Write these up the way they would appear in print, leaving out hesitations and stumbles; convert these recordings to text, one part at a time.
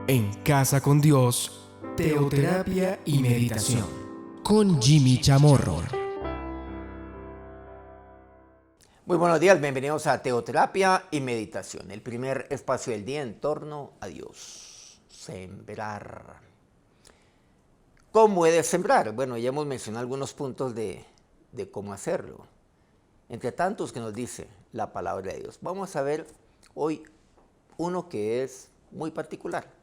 En Casa con Dios, teoterapia y meditación, con Jimmy Chamorro. Muy buenos días, bienvenidos a Teoterapia y Meditación, el primer espacio del día en torno a Dios. Sembrar. ¿Cómo he de sembrar? Bueno, ya hemos mencionado algunos puntos de cómo hacerlo, entre tantos que nos dice la palabra de Dios. Vamos a ver hoy uno que es muy particular,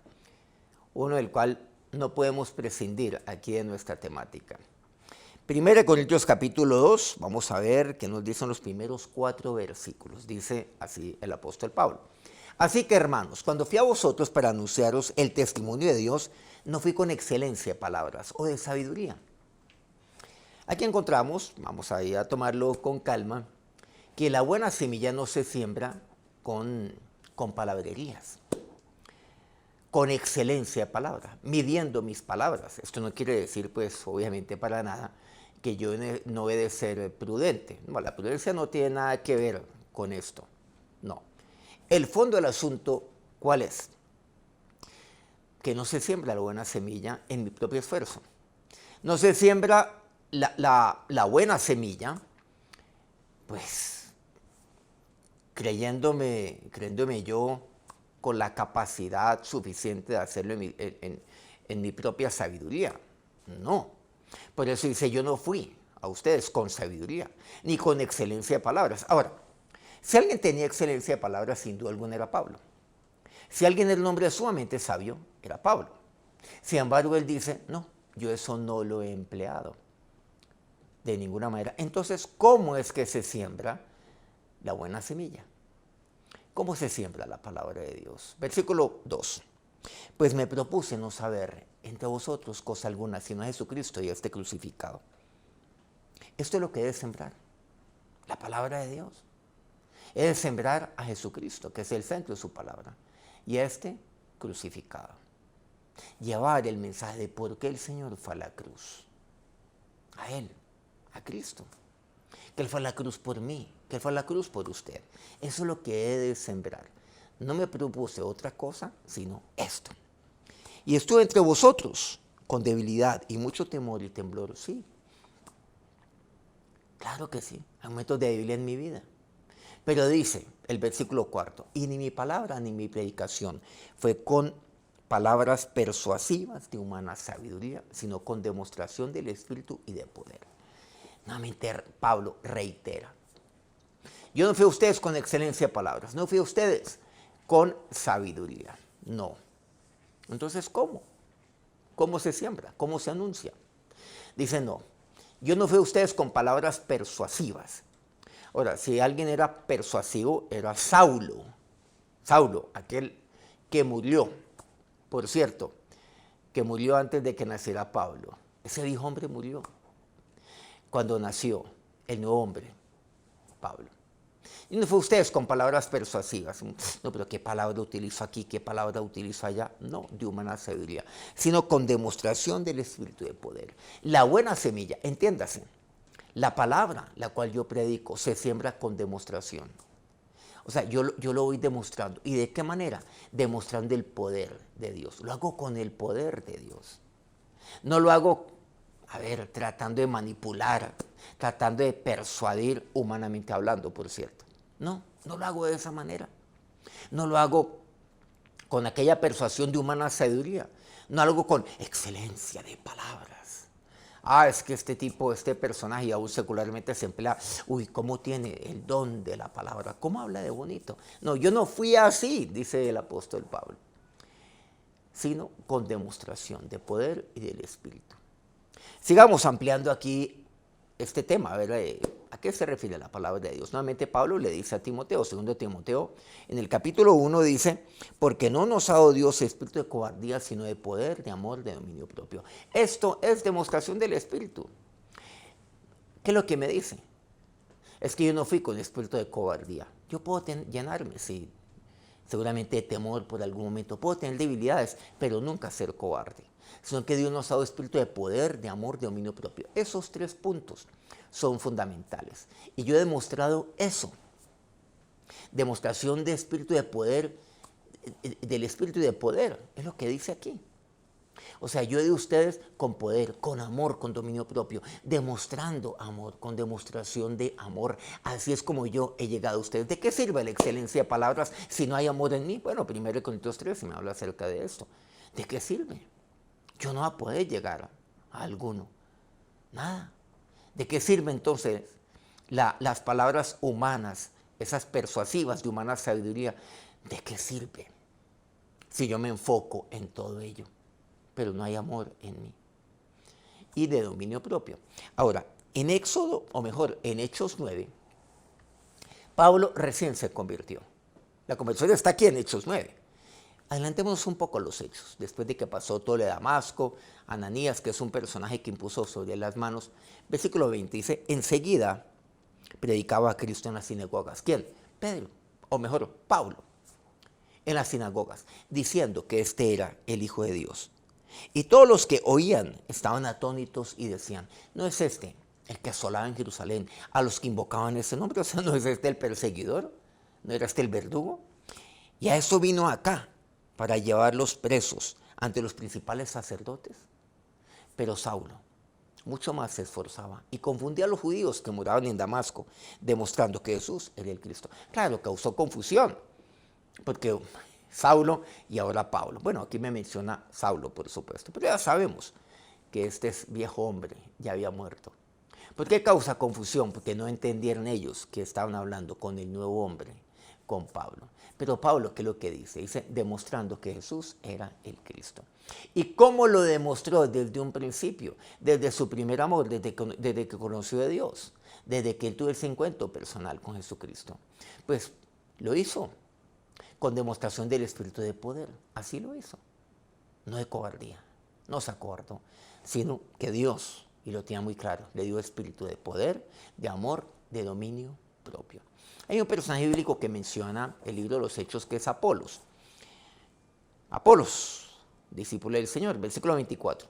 uno del cual no podemos prescindir aquí en nuestra temática. 1 Corintios capítulo 2, vamos a ver qué nos dicen los primeros 4 versículos. Dice así el apóstol Pablo. Así que, hermanos, cuando fui a vosotros para anunciaros el testimonio de Dios, no fui con excelencia de palabras o de sabiduría. Aquí encontramos, vamos a ir a tomarlo con calma, que la buena semilla no se siembra con palabrerías, con excelencia de palabra, midiendo mis palabras. Esto no quiere decir, pues, obviamente para nada, que yo no he de ser prudente. No, la prudencia no tiene nada que ver con esto. No. El fondo del asunto, ¿cuál es? Que no se siembra la buena semilla en mi propio esfuerzo. No se siembra la buena semilla, pues, creyéndome yo con la capacidad suficiente de hacerlo en mi propia sabiduría. No. Por eso dice, yo no fui a ustedes con sabiduría, ni con excelencia de palabras. Ahora, si alguien tenía excelencia de palabras, sin duda alguna era Pablo. Si alguien era un hombre sumamente sabio, era Pablo. Sin embargo, él dice, no, yo eso no lo he empleado de ninguna manera. Entonces, ¿cómo es que se siembra la buena semilla? ¿Cómo se siembra la palabra de Dios? Versículo 2. Pues me propuse no saber entre vosotros cosa alguna, sino a Jesucristo y a este crucificado. Esto es lo que debe sembrar, la palabra de Dios. He de sembrar a Jesucristo, que es el centro de su palabra, y a este crucificado. Llevar el mensaje de por qué el Señor fue a la cruz. A Él, a Cristo. Que Él fue a la cruz por mí, que Él fue a la cruz por usted. Eso es lo que he de sembrar. No me propuse otra cosa, sino esto. Y estuve entre vosotros con debilidad y mucho temor y temblor. Sí, claro que sí, hay momentos de debilidad en mi vida. Pero dice el versículo 4, y ni mi palabra ni mi predicación fue con palabras persuasivas de humana sabiduría, sino con demostración del Espíritu y de poder. Nuevamente Pablo reitera. Yo no fui a ustedes con excelencia de palabras, no fui a ustedes con sabiduría, no. Entonces, ¿cómo? ¿Cómo se siembra? ¿Cómo se anuncia? Dice, no, yo no fui a ustedes con palabras persuasivas. Ahora, si alguien era persuasivo, era Saulo. Saulo, aquel que murió, por cierto, que murió antes de que naciera Pablo. Ese viejo hombre murió cuando nació el nuevo hombre, Pablo. Y no fue ustedes con palabras persuasivas. No, pero ¿qué palabra utilizo aquí? ¿Qué palabra utilizo allá? No, de humana sabiduría, sino con demostración del Espíritu de poder. La buena semilla, entiéndase, la palabra la cual yo predico se siembra con demostración. O sea, yo lo voy demostrando. ¿Y de qué manera? Demostrando el poder de Dios. Lo hago con el poder de Dios. No lo hago, tratando de manipular, tratando de persuadir, humanamente hablando, por cierto. No, no lo hago de esa manera. No lo hago con aquella persuasión de humana sabiduría. No lo hago con excelencia de palabras. Es que este personaje, y aún secularmente se emplea, cómo tiene el don de la palabra, cómo habla de bonito. No, yo no fui así, dice el apóstol Pablo, sino con demostración de poder y del Espíritu. Sigamos ampliando aquí este tema, ¿a qué se refiere la palabra de Dios? Nuevamente Pablo le dice a Timoteo, 2 Timoteo, en el capítulo 1 dice, porque no nos ha dado Dios espíritu de cobardía, sino de poder, de amor, de dominio propio. Esto es demostración del Espíritu. ¿Qué es lo que me dice? Es que yo no fui con espíritu de cobardía. Yo puedo llenarme, sí, seguramente de temor por algún momento, puedo tener debilidades, pero nunca ser cobarde. Sino que Dios nos ha dado espíritu de poder, de amor, de dominio propio. Esos 3 puntos son fundamentales. Y yo he demostrado eso. Demostración de espíritu de poder del espíritu y de poder, es lo que dice aquí. O sea, yo de ustedes con poder, con amor, con dominio propio, demostrando amor, con demostración de amor. Así es como yo he llegado a ustedes. ¿De qué sirve la excelencia de palabras si no hay amor en mí? Bueno, 1 Corintios 13 me habla acerca de esto. ¿De qué sirve? Yo no voy a poder llegar a alguno. Nada. ¿De qué sirve entonces las palabras humanas, esas persuasivas de humana sabiduría? ¿De qué sirve si yo me enfoco en todo ello, pero no hay amor en mí? Y de dominio propio. Ahora, en Éxodo, o mejor, en Hechos 9, Pablo recién se convirtió. La conversión está aquí en Hechos 9. Adelantemos un poco los hechos. Después de que pasó todo lo de Damasco, Ananías, que es un personaje que impuso sobre las manos, versículo 20 dice, enseguida predicaba a Cristo en las sinagogas. ¿Quién? Pedro, o mejor, Pablo, en las sinagogas, diciendo que este era el Hijo de Dios. Y todos los que oían estaban atónitos y decían, ¿no es este el que asolaba en Jerusalén a los que invocaban ese nombre? O sea, ¿no es este el perseguidor? ¿No era este el verdugo? Y a eso vino acá, para llevarlos presos ante los principales sacerdotes. Pero Saulo mucho más se esforzaba y confundía a los judíos que moraban en Damasco, demostrando que Jesús era el Cristo. Claro, causó confusión, porque Saulo y ahora Pablo. Bueno, aquí me menciona Saulo, por supuesto, pero ya sabemos que este viejo hombre ya había muerto. ¿Por qué causa confusión? Porque no entendieron ellos que estaban hablando con el nuevo hombre, con Pablo. Pero Pablo, ¿qué es lo que dice? Dice, demostrando que Jesús era el Cristo. ¿Y cómo lo demostró desde un principio? Desde su primer amor, desde que conoció a Dios, desde que él tuvo ese encuentro personal con Jesucristo. Pues lo hizo con demostración del Espíritu de poder. Así lo hizo. No de cobardía, no se acobardó, sino que Dios, y lo tenía muy claro, le dio espíritu de poder, de amor, de dominio propio. Hay un personaje bíblico que menciona el libro de los Hechos, que es Apolos. Apolos, discípulo del Señor, versículo 24.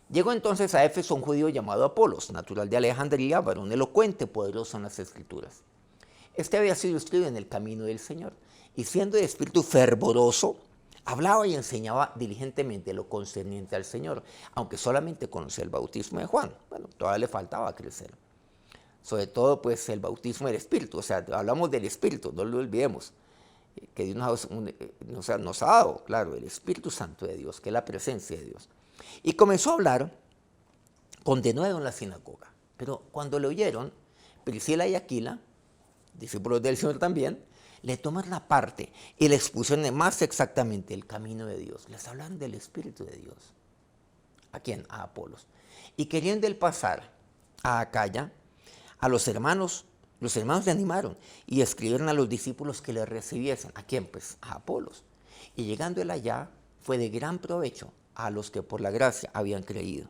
Llegó entonces a Éfeso un judío llamado Apolos, natural de Alejandría, varón elocuente, poderoso en las Escrituras. Este había sido instruido en el camino del Señor, y siendo de espíritu fervoroso, hablaba y enseñaba diligentemente lo concerniente al Señor, aunque solamente conocía el bautismo de Juan. Bueno, todavía le faltaba crecer. Sobre todo, pues, el bautismo del Espíritu. O sea, hablamos del Espíritu, no lo olvidemos. Que Dios nos ha dado, claro, el Espíritu Santo de Dios, que es la presencia de Dios. Y comenzó a hablar con denuedo en la sinagoga. Pero cuando le oyeron, Priscila y Aquila, discípulos del Señor también, le toman la parte y le expusieron más exactamente el camino de Dios. Les hablan del Espíritu de Dios. ¿A quién? A Apolos. Y queriendo él pasar a Acaya, a los hermanos le animaron y escribieron a los discípulos que le recibiesen. ¿A quién? Pues a Apolos. Y llegando él allá, fue de gran provecho a los que por la gracia habían creído.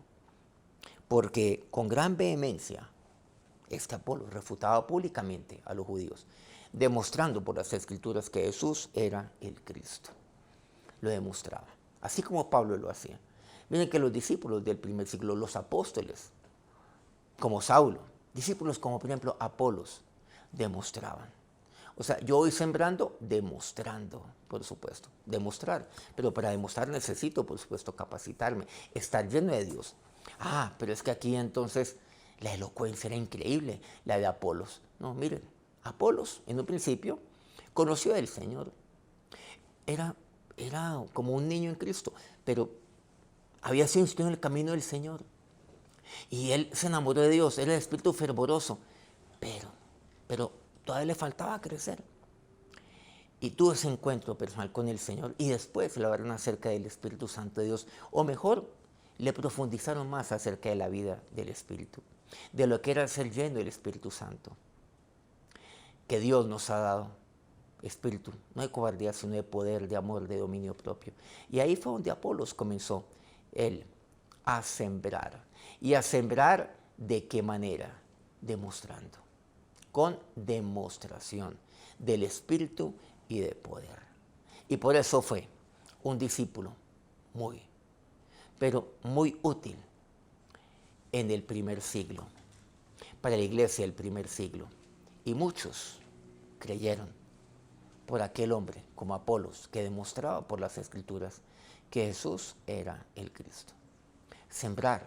Porque con gran vehemencia, este Apolos refutaba públicamente a los judíos, demostrando por las Escrituras que Jesús era el Cristo. Lo demostraba, así como Pablo lo hacía. Miren que los discípulos del primer siglo, los apóstoles, como Saulo, discípulos como por ejemplo Apolos, demostraban. O sea, yo voy sembrando, demostrando, por supuesto, demostrar. Pero para demostrar necesito, por supuesto, capacitarme, estar lleno de Dios. Ah, pero es que aquí entonces la elocuencia era increíble, la de Apolos. No, miren, Apolos en un principio conoció al Señor. Era como un niño en Cristo, pero había sido instruido en el camino del Señor. Y él se enamoró de Dios, era el espíritu fervoroso, pero todavía le faltaba crecer. Y tuvo ese encuentro personal con el Señor y después le hablaron acerca del Espíritu Santo de Dios, o mejor, le profundizaron más acerca de la vida del Espíritu, de lo que era ser lleno del Espíritu Santo, que Dios nos ha dado. Espíritu, no de cobardía, sino de poder, de amor, de dominio propio. Y ahí fue donde Apolos comenzó él a sembrar. ¿Y a sembrar de qué manera? Demostrando, con demostración del Espíritu y de poder. Y por eso fue un discípulo pero muy útil en el primer siglo, para la iglesia del primer siglo. Y muchos creyeron por aquel hombre como Apolos, que demostraba por las Escrituras que Jesús era el Cristo. Sembrar,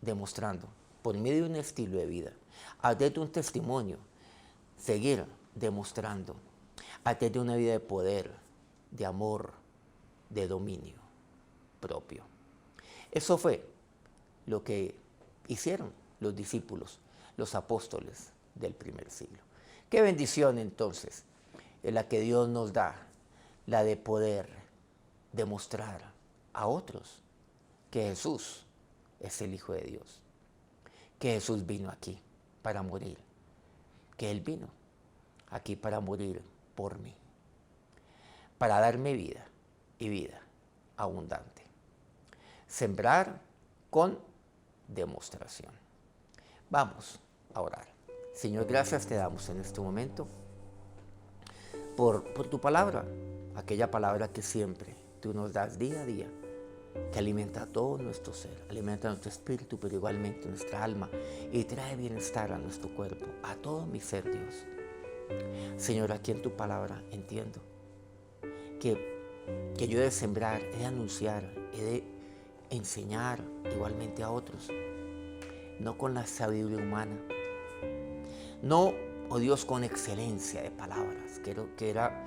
demostrando, por medio de un estilo de vida, a través de un testimonio, seguir demostrando, a través de una vida de poder, de amor, de dominio propio. Eso fue lo que hicieron los discípulos, los apóstoles del primer siglo. Qué bendición entonces es la que Dios nos da, la de poder demostrar a otros que Jesús es el Hijo de Dios, que Jesús vino aquí para morir, que Él vino aquí para morir por mí, para darme vida y vida abundante. Sembrar con demostración. Vamos a orar. Señor, gracias te damos en este momento por tu palabra, aquella palabra que siempre tú nos das día a día, que alimenta todo nuestro ser, alimenta nuestro espíritu, pero igualmente nuestra alma, y trae bienestar a nuestro cuerpo, a todo mi ser, Dios. Señor, aquí en tu palabra entiendo que yo he de sembrar, he de anunciar, he de enseñar igualmente a otros, no con la sabiduría humana, no, oh Dios, con excelencia de palabras, que era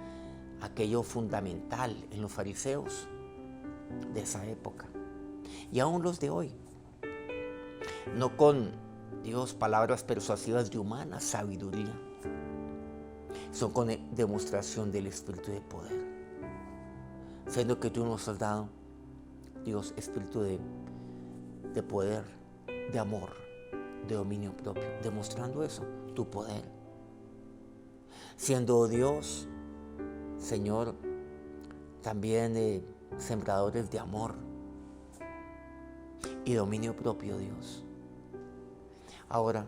aquello fundamental en los fariseos de esa época, y aún los de hoy, no con, Dios, palabras persuasivas de humana sabiduría, son con demostración del Espíritu de poder, siendo que tú nos has dado, Dios, espíritu de poder, de amor, de dominio propio, demostrando eso, tu poder. Siendo Dios, Señor, también sembradores de amor y dominio propio, Dios. Ahora,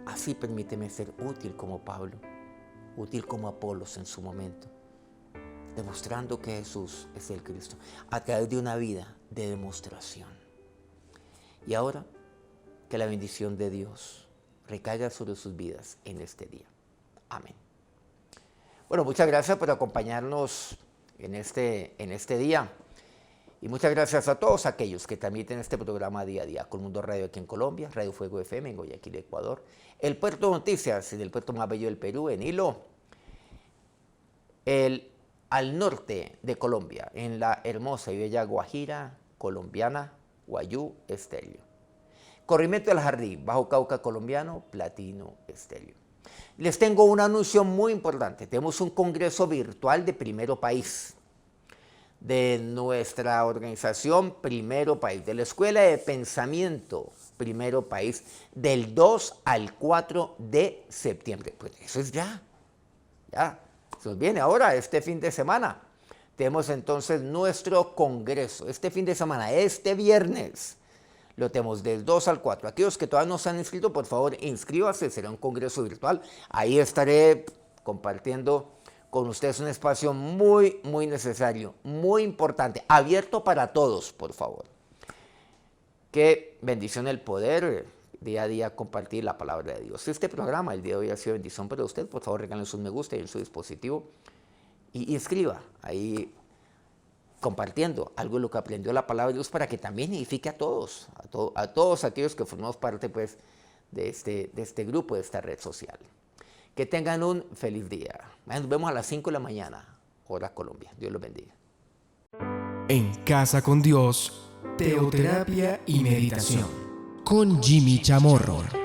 así permíteme ser útil como Pablo, útil como Apolos en su momento, demostrando que Jesús es el Cristo, a través de una vida de demostración. Y ahora, que la bendición de Dios recaiga sobre sus vidas en este día. Amén. Bueno, muchas gracias por acompañarnos en este día. Y muchas gracias a todos aquellos que transmiten este programa día a día. Colmundo Radio aquí en Colombia, Radio Fuego FM en Guayaquil, Ecuador. El Puerto Noticias en el puerto más bello del Perú, en Hilo. Al norte de Colombia, en la hermosa y bella Guajira colombiana, Guayú Estéreo. Corrimiento del Jardín, Bajo Cauca colombiano, Platino Estéreo. Les tengo un anuncio muy importante. Tenemos un congreso virtual de Primero País, de nuestra organización Primero País, de la Escuela de Pensamiento Primero País, del 2 al 4 de septiembre. Pues eso es ya. Se nos viene ahora, este fin de semana. Tenemos entonces nuestro congreso, este fin de semana, este viernes. Lo tenemos del 2 al 4. Aquellos que todavía no se han inscrito, por favor, inscríbase. Será un congreso virtual. Ahí estaré compartiendo con ustedes un espacio muy, muy necesario, muy importante, abierto para todos, por favor. Qué bendición el poder día a día compartir la palabra de Dios. Este programa, el día de hoy, ha sido bendición para usted. Por favor, regálenle un me gusta en su dispositivo y escriba ahí, compartiendo algo de lo que aprendió la palabra de Dios, para que también edifique a todos, a todos aquellos que formamos parte pues, de este grupo, de esta red social. Que tengan un feliz día. Nos vemos a las 5 de la mañana, hora Colombia. Dios los bendiga. En Casa con Dios, teoterapia y meditación con Jimmy Chamorro.